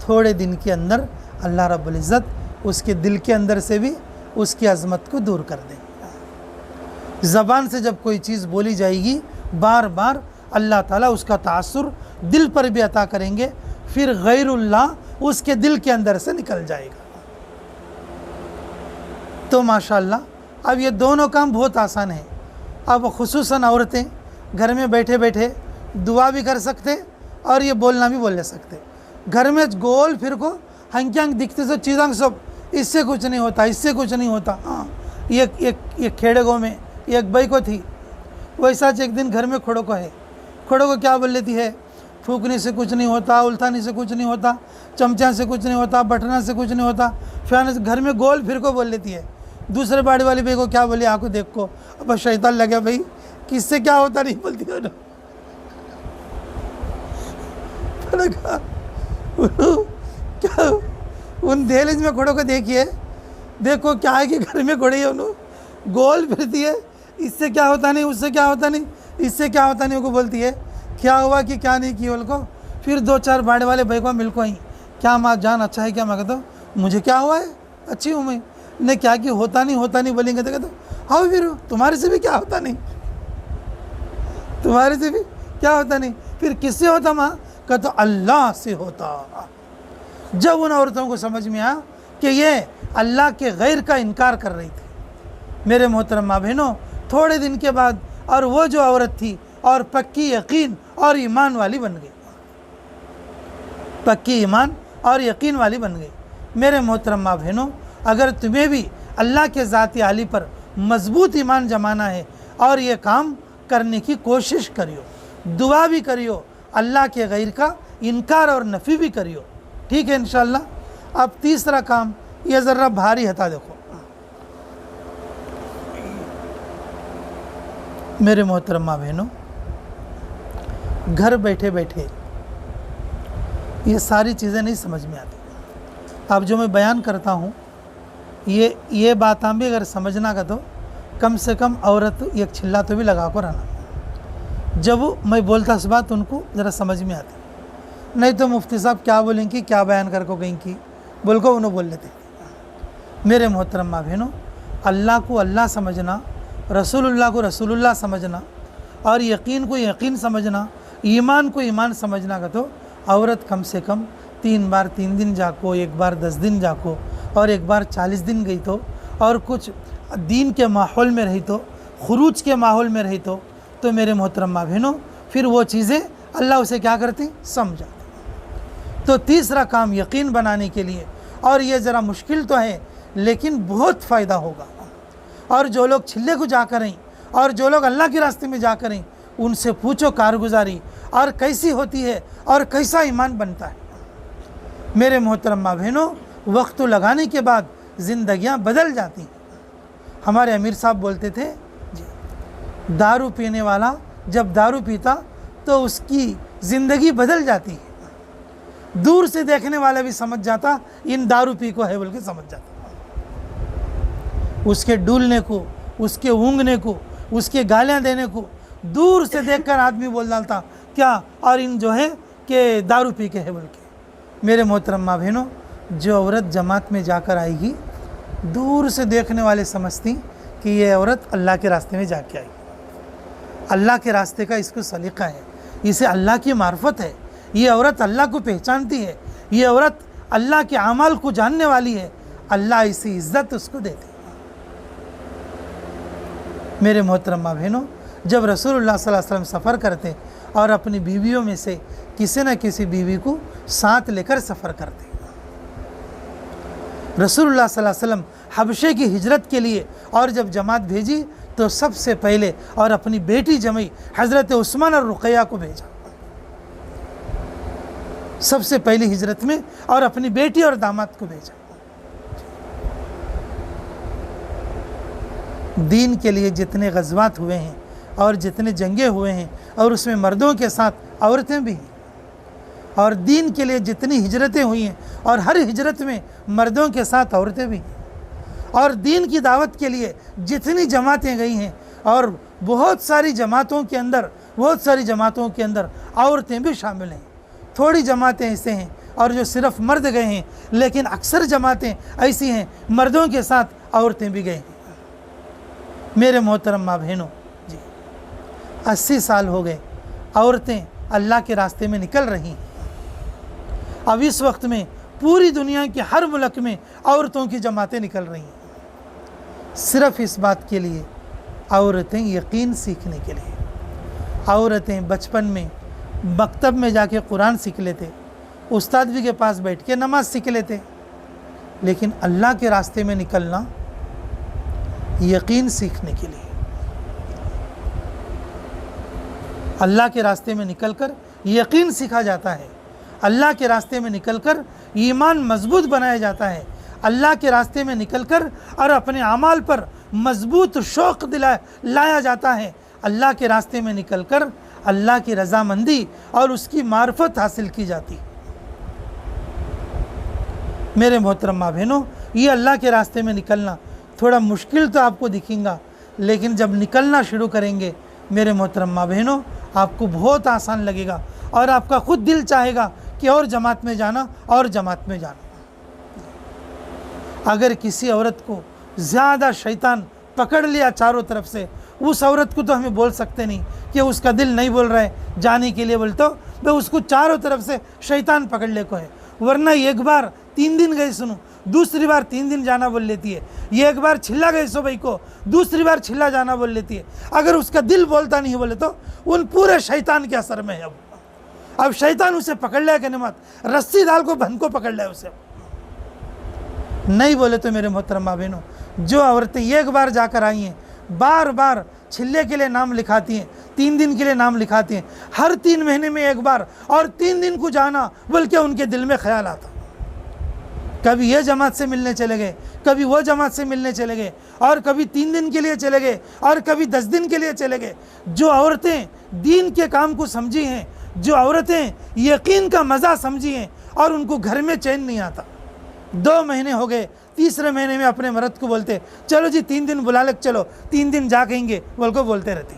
थोड़े दिन के अंदर अल्लाह रब्बुल इज़्ज़त उसके दिल के अंदर से भी उसकी अज़मत को दूर कर देंगे। ज़बान से जब कोई चीज़ बोली जाएगी, बार बार अल्लाह ताला उसका तासुर दिल पर भी अता करेंगे, फिर गैरुल्लाह उसके दिल के अंदर से निकल जाएगा। तो माशाअल्लाह, अब ये दोनों काम बहुत आसान है। अब खुसूसन औरतें घर में बैठे बैठे दुआ भी कर सकते और ये बोलना भी बोल ले सकते। घर में गोल फिर को हंक्यांग दिखते सब चीज़ां सब, इससे कुछ नहीं होता, इससे कुछ नहीं होता। हाँ, एक खेड़े गाँव में एक भाई को थी, वैसा एक दिन घर में खोड़ो को है, खोड़ो को क्या बोल लेती है, फूकने से कुछ नहीं होता, उल्टाने से कुछ नहीं होता, चमचा से कुछ नहीं होता, बटना से कुछ नहीं होता, फैन से, घर में गोल फिर को बोल लेती है। दूसरे बाड़ी वाली भाई को क्या बोले, आँखों देख को, अब शैतान लगा भाई, किससे क्या होता नहीं बोलती हो ना। क्या उन दहलीज में घोड़ों को देखिए, देखो क्या है कि घर में घोड़े उन्होंने गोल फिरती है, इससे क्या होता नहीं, उससे क्या होता नहीं, इससे क्या होता नहीं, उनको बोलती है क्या हुआ कि क्या नहीं किया उनको। फिर 2-4 बाड़े वाले भाई को मिल को ही, क्या माँ जान अच्छा है क्या? मैं कहता हूँ मुझे क्या हुआ है, अच्छी हूँ मैं, ने क्या कि होता नहीं बोलेंगे तो कहते हाँ फिर तुम्हारे से भी क्या होता नहीं, तुम्हारे से भी क्या होता नहीं। फिर किससे होता माँ? कहते अल्लाह से होता। जब उन औरतों को समझ में आया कि ये अल्लाह के गैर का इनकार कर रही थी, मेरे मोहतरम माँ बहनों, थोड़े दिन के बाद और वो जो औरत थी और पक्की यकीन और ईमान वाली बन गई, पक्की ईमान और यकीन वाली बन गई। मेरे मोहतरम माँ बहनों, अगर तुम्हें भी अल्लाह के ज़ाती आली पर मजबूत ईमान जमाना है और ये काम करने की कोशिश करियो, दुआ भी करियो, अल्लाह के गैर का इनकार और नफ़ी भी करियो। ठीक है इंशाअल्लाह। अब तीसरा काम, ये ज़रा भारी हता देखो मेरे मोहतरम माँ बहनों, घर बैठे बैठे ये सारी चीज़ें नहीं समझ में आती। अब जो मैं बयान करता हूँ ये बात भी अगर समझना का तो कम से कम औरत एक छिल्ला तो भी लगा कर रहना, जब मैं बोलता इस बात उनको ज़रा समझ में आती। नहीं तो मुफ्ती साहब क्या बोलेंगी, क्या बयान कर को कहीं की बोल को उन्होंने बोल लेते। मेरे मोहतरम माँ बहनों, अल्लाह को अल्लाह समझना, रसूलुल्लाह को रसूलुल्लाह समझना और यकीन को यकीन समझना, ईमान को ईमान समझना का तो औरत कम से कम 3 बार 3 दिन जाको, 1 बार 10 दिन जाको और 1 बार 40 दिन गई तो, और कुछ दीन के माहौल में रही तो, खुरूज के माहौल में रही तो मेरे मोहतरम माँ बहनों, फिर वो चीज़ें अल्लाह उसे क्या करती, समझाती। तो तीसरा काम यकीन बनाने के लिए, और ये ज़रा मुश्किल तो है लेकिन बहुत फ़ायदा होगा, और जो लोग छिल्ले को जा करें और जो लोग अल्लाह के रास्ते में जा करें उनसे पूछो कारगुजारी और कैसी होती है और कैसा ईमान बनता है। मेरे मोहतरम माँ बहनों, वक्त लगाने के बाद ज़िंदगियाँ बदल जाती हैं। हमारे अमीर साहब बोलते थे, दारू पीने वाला जब दारू पीता तो उसकी ज़िंदगी बदल जाती है। दूर से देखने वाला भी समझ जाता इन दारू पी को है बोल के समझ जाता। उसके डूलने को, उसके ऊँगने को, उसके गालियाँ देने को दूर से देखकर आदमी बोल डालता क्या, और इन जो है कि दारू पी के है बोल के। मेरे मोहतरम माँ बहनों, जो औरत जमात में जाकर आएगी, दूर से देखने वाले समझती कि ये औरत अल्लाह के रास्ते में जाके आई। अल्लाह के रास्ते का इसको सलीका है, इसे अल्लाह की मार्फत है, ये औरत अल्लाह को पहचानती है, ये औरत अल्लाह के अमाल को जानने वाली है, अल्लाह इसी इज़्ज़त उसको देते। मेरे मोहतरम माँ बहनों, जब रसूलुल्लाह सल्लल्लाहु अलैहि वसल्लम सफ़र करते और अपनी बीवियों में से किसी न किसी बीवी को साथ लेकर सफ़र करते, रसूलुल्लाह सल्लल्लाहु अलैहि वसल्लम हबशे की हिजरत के लिए और जब जमात भेजी तो सबसे पहले और अपनी बेटी जमई हज़रत उस्मान और रुक़ैया को भेजा, सबसे पहली हिजरत में, और अपनी बेटी और दामाद को भेजा। दीन के लिए जितने गज़वात हुए हैं और जितने जंगे हुए हैं, और उसमें मर्दों के साथ औरतें भी हैं, और दीन के लिए जितनी हिजरतें हुई हैं और हर हिजरत में मर्दों के साथ औरतें भी हैं, और दीन की दावत के लिए जितनी जमातें गई हैं, और बहुत सारी जमातों के अंदर औरतें भी शामिल हैं। थोड़ी जमातें ऐसे हैं और जो सिर्फ मर्द गए हैं, लेकिन अक्सर जमातें ऐसी हैं मर्दों के साथ औरतें भी गए हैं। मेरे मोहतरम माँ बहनों जी, 80 साल हो गए औरतें अल्लाह के रास्ते में निकल रही हैं। अब इस वक्त में पूरी दुनिया के हर मुल्क में औरतों की जमातें निकल रही हैं, सिर्फ इस बात के लिए, औरतें यकीन सीखने के लिए। औरतें बचपन में मकतब में जाके कुरान सीख लेते, उस्ताद भी के पास बैठ के नमाज सीख लेते, लेकिन अल्लाह के रास्ते में निकलना यकीन सीखने के लिए, अल्लाह के रास्ते में निकलकर यकीन सीखा जाता है। अल्लाह के रास्ते में निकलकर ईमान मजबूत बनाया जाता है। अल्लाह के रास्ते में निकलकर और अपने अमाल पर मजबूत शौक़ लाया जाता है। अल्लाह के रास्ते में निकलकर अल्लाह की रज़ामंदी और उसकी मार्फत हासिल की जाती है। मेरे मोहतरम माँ बहनों, ये अल्लाह के रास्ते में निकलना थोड़ा मुश्किल तो आपको दिखेगा, लेकिन जब निकलना शुरू करेंगे मेरे मोहतरम माँ बहनों, आपको बहुत आसान लगेगा और आपका खुद दिल चाहेगा कि और जमात में जाना और जमात में जाना। अगर किसी औरत को ज़्यादा शैतान पकड़ लिया चारों तरफ से, उस औरत को तो हमें बोल सकते नहीं कि उसका दिल नहीं बोल रहा है जाने के लिए, बोलते भाई उसको चारों तरफ से शैतान पकड़ ले को है। वरना एक बार 3 दिन गए सुनो, दूसरी बार 3 दिन जाना बोल लेती है। ये एक बार छिल्ला गए सो भाई को, दूसरी बार छिल्ला जाना बोल लेती है। अगर उसका दिल बोलता नहीं बोले तो उन पूरे शैतान के असर में है। अब शैतान उसे पकड़ लिया, कहने मत रस्सी डाल को बंद को पकड़ लिया उसे, नहीं बोले तो मेरे मोहतरम माँ बहनों, जो औरतें एक बार जाकर आई हैं, बार बार छिल्ले के लिए नाम लिखाती हैं, 3 दिन के लिए नाम लिखाती हैं, हर 3 महीने में एक बार, और 3 दिन को जाना बल्कि उनके दिल में ख्याल आता, कभी ये जमात से मिलने चले गए, कभी वो जमात से मिलने चले गए, और कभी 3 दिन के लिए चले गए, और कभी 10 दिन के लिए चले गए। जो औरतें दीन के काम को समझी हैं, जो औरतें यकीन का मज़ा समझी हैं, और उनको घर में चैन नहीं आता, 2 महीने हो गए, तीसरे महीने में अपने मर्द को बोलते चलो जी 3 दिन बुला ले, चलो 3 दिन जा कहेंगे, बोल को बोलते रहती।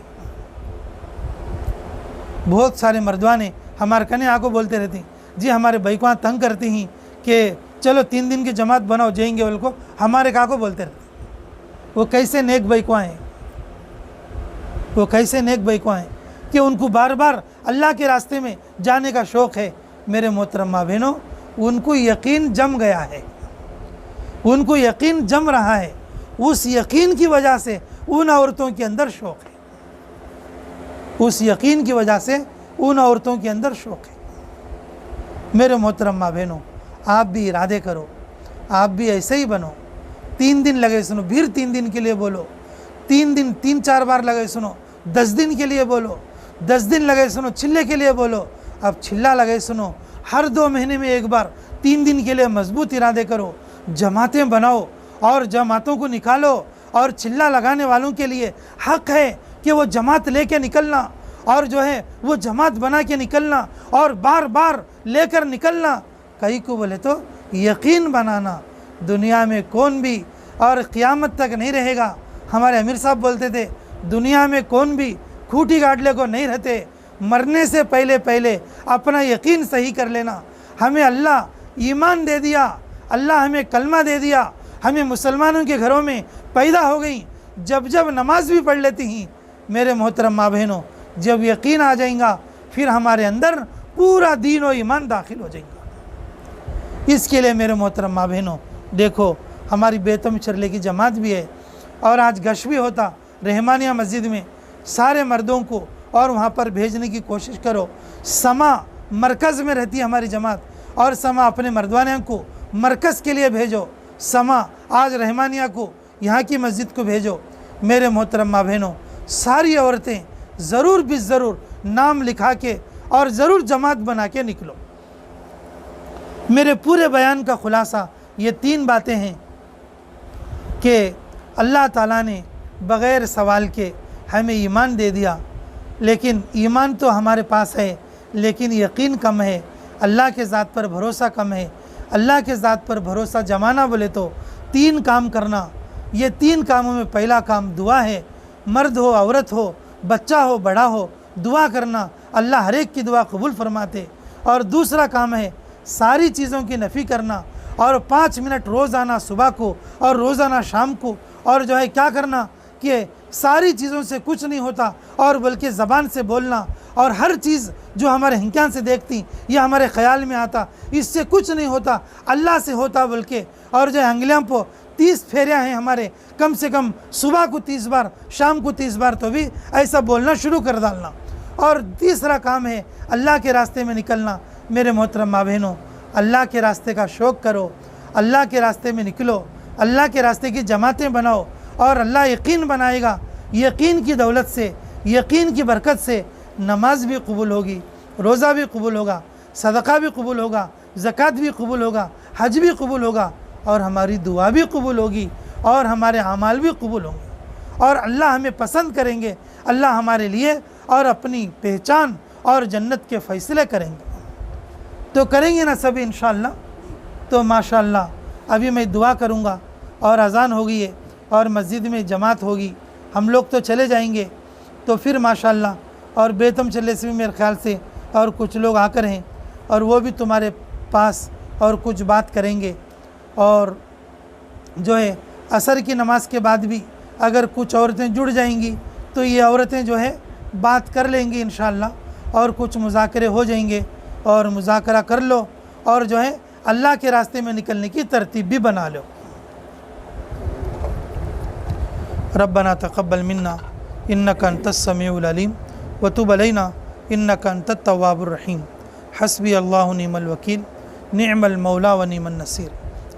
बहुत सारे मर्दवाने हमारे कने आको बोलते रहती जी हमारे भाई को तंग करती हैं कि चलो 3 दिन की जमात बनाओ जाएंगे, बोल को हमारे का को बोलते रहते। वो कैसे नेक बैकुआ हैं, वो कैसे नेक बैकुआ हैं कि उनको बार बार अल्लाह के रास्ते में जाने का शौक़ है। मेरे मोहतरम माँ बहनों, उनको यकीन जम गया है, उनको यकीन जम रहा है, उस यकीन की वजह से उन औरतों के अंदर शौक़ है, उस यकीन की वजह से उन औरतों के अंदर शौक़ है। मेरे मोहतरम माँ बहनों, आप भी इरादे करो, आप भी ऐसे ही बनो। 3 दिन लगे सुनो, फिर 3 दिन के लिए बोलो, 3 दिन 3-4 बार लगे सुनो, 10 दिन के लिए बोलो, 10 दिन लगे सुनो, छिल्ले के लिए बोलो, अब छिल्ला लगे सुनो, हर 2 महीने में एक बार 3 दिन के लिए मजबूत इरादे करो, जमातें बनाओ और जमातों को निकालो। और छिल्ला लगाने वालों के लिए हक है कि वो जमात लेके निकलना, और जो है वो जमात बना के निकलना, और बार बार लेकर निकलना। कई को बोले तो यकीन बनाना, दुनिया में कौन भी और क़यामत तक नहीं रहेगा। हमारे अमीर साहब बोलते थे दुनिया में कौन भी खूटी गाड़ले को नहीं रहते, मरने से पहले पहले अपना यकीन सही कर लेना। हमें अल्लाह ईमान दे दिया, अल्लाह हमें कलमा दे दिया, हमें मुसलमानों के घरों में पैदा हो गई, जब जब नमाज भी पढ़ लेती हैं। मेरे मोहतरम माँ बहनों, जब यकीन आ जाएगा फिर हमारे अंदर पूरा दीन और ईमान दाखिल हो जाएगा। इसके लिए मेरे मोहतरम माँ बहनों, देखो हमारी बेतम चरले की जमात भी है, और आज गश भी होता रहमानिया मस्जिद में, सारे मर्दों को और वहाँ पर भेजने की कोशिश करो। समा मरकज़ में रहती है हमारी जमात, और समा अपने मर्दवाने को मरकज़ के लिए भेजो, समा आज रहमानिया को यहाँ की मस्जिद को भेजो। मेरे मोहतरम माँ बहनों, सारी औरतें ज़रूर भी ज़रूर नाम लिखा के और ज़रूर जमात बना के निकलो। मेरे पूरे बयान का ख़ुलासा ये 3 बातें हैं कि अल्लाह ताला ने बग़ैर सवाल के हमें ईमान दे दिया, लेकिन ईमान तो हमारे पास है, लेकिन यकीन कम है, अल्लाह के ज़ात पर भरोसा कम है। अल्लाह के ज़ात पर भरोसा जमाना बोले तो 3 काम करना। ये 3 कामों में पहला काम दुआ है। मर्द हो, औरत हो, बच्चा हो, बड़ा हो, दुआ करना, अल्लाह हर एक की दुआ कबूल फरमाते। और दूसरा काम है सारी चीज़ों की नफ़ी करना, और 5 मिनट रोज़ाना सुबह को और रोज़ाना शाम को, और जो है क्या करना कि सारी चीज़ों से कुछ नहीं होता, और बल्कि ज़बान से बोलना, और हर चीज़ जो हमारे हिंकान से देखती या हमारे ख़याल में आता, इससे कुछ नहीं होता, अल्लाह से होता बल्कि। और जो अंगलियाँ पर 30 फेरियाँ हैं हमारे, कम से कम सुबह को 30 बार, शाम को 30 बार, तो भी ऐसा बोलना शुरू कर डालना। और तीसरा काम है अल्लाह के रास्ते में निकलना। मेरे मोहतरम माँ बहनों, अल्लाह के रास्ते का शौक़ करो, अल्लाह के रास्ते में निकलो, अल्लाह के रास्ते की जमातें बनाओ, और अल्लाह यकीन बनाएगा। यकीन की दौलत से, यकीन की बरकत से नमाज भी कबूल होगी, रोज़ा भी कबूल होगा, सदका भी कबूल होगा, ज़कात भी कबूल होगा, हज भी कबूल होगा, और हमारी दुआ भी कबूल होगी, और हमारे अमाल भी कबूल होंगे, और अल्लाह हमें पसंद करेंगे, अल्लाह हमारे लिए और अपनी पहचान और जन्नत के फ़ैसले करेंगे। तो करेंगे ना सभी इंशाअल्लाह। तो माशाअल्लाह अभी मैं दुआ करूँगा, और अज़ान हो गई है, और मस्जिद में जमात होगी, हम लोग तो चले जाएंगे, तो फिर माशाअल्लाह और बेतम चले से भी मेरे ख्याल से और कुछ लोग आकर हैं, और वो भी तुम्हारे पास और कुछ बात करेंगे। और जो है असर की नमाज के बाद भी अगर कुछ औरतें जुड़ जाएंगी तो ये औरतें जो है बात कर लेंगी इंशाअल्लाह, और कुछ मुज़ाकरे हो जाएंगे, और मुज़ाकरा कर लो, और जो है अल्लाह के रास्ते में निकलने की तरतीब भी बना लो। रब्बना तक़ब्बल मिन्ना इन्नका अंतस समीउल अलीम व तुब अलैना इन्नका अंतत तव्वाबुर रहीम। हस्बी अल्लाहु निअमल वकील निअमल मौला व निअमन नसीर।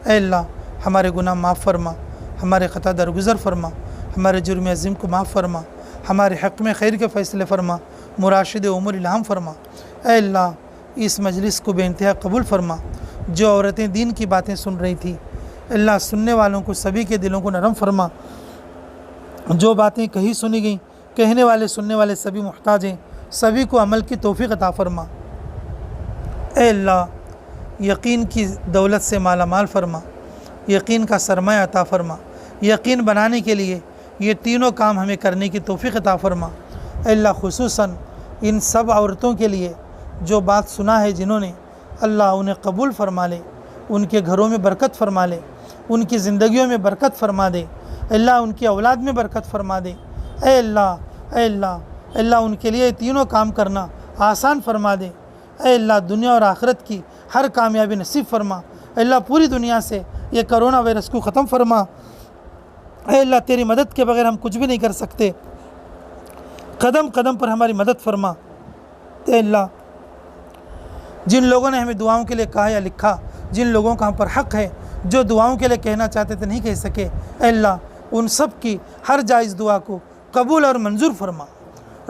ऐ अल्लाह, हमारे गुनाह माफ़ फरमा, हमारे ख़ता दरगुज़र फरमा, हमारे जुर्म अज़ीम को माफ़ फरमा, हमारे हक़ में खैर के फ़ैसले फ़रमा, मुराशिद उमर इल्हाम फ़रमा। ऐ अल्लाह इस मजलिस को बेइंतहा कबूल फ़रमा। जो औरतें दीन की बातें सुन रही थी, अल्लाह सुनने वालों को सभी के दिलों को नरम फ़रमा। जो बातें कही सुनी गई, कहने वाले सुनने वाले सभी मुहताज हैं, सभी को अमल की तौफ़ीक़ अता फ़रमा। ऐ अल्लाह यकीन की दौलत से माला माल फ़रमा, यकीन का सरमाया अता फ़रमा। यकीन बनाने के लिए ये तीनों काम हमें करने की तौफ़ीक़ अता फ़रमा। अल्लाह खुसूसन इन सब औरतों के लिए जो बात सुना है जिन्होंने, अल्लाह उन्हें कबूल फ़रमा ले, उनके घरों में बरकत फ़रमा ले, उनकी ज़िंदगियों में बरकत फ़रमा दे। अल्लाह उनकी औलाद में बरकत फ़रमा दे। ऐ अल्लाह, ऐ अल्लाह, अल्लाह उनके लिए तीनों काम करना आसान फ़रमा दे। ऐ अल्लाह दुनिया और आखिरत की हर कामयाबी नसीब फ़रमा। अल्लाह पूरी दुनिया से ये कोरोना वायरस को ख़त्म फ़रमा। ऐ अल्लाह तेरी मदद के बगैर हम कुछ भी नहीं कर सकते, कदम कदम पर हमारी मदद फ़रमा। ऐ अल्लाह जिन लोगों ने हमें दुआओं के लिए कहा या लिखा, जिन लोगों का हम पर हक़ है, जो दुआओं के लिए कहना चाहते थे नहीं कह सके, ऐ अल्लाह उन सब की हर जायज़ दुआ को कबूल और मंजूर फ़रमा।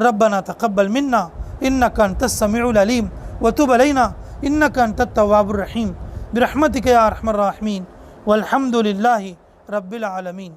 रब्बना तक़ब्बल मिन्ना इन्नका अंतस समीउल अलीम व तुब अलैना इन्नका अंतत तव्वाबुर रहीम बिरहमतिका या अरहमर राहिमीन वल्हम्दुलिल्लाहि रब्बिल आलमीन।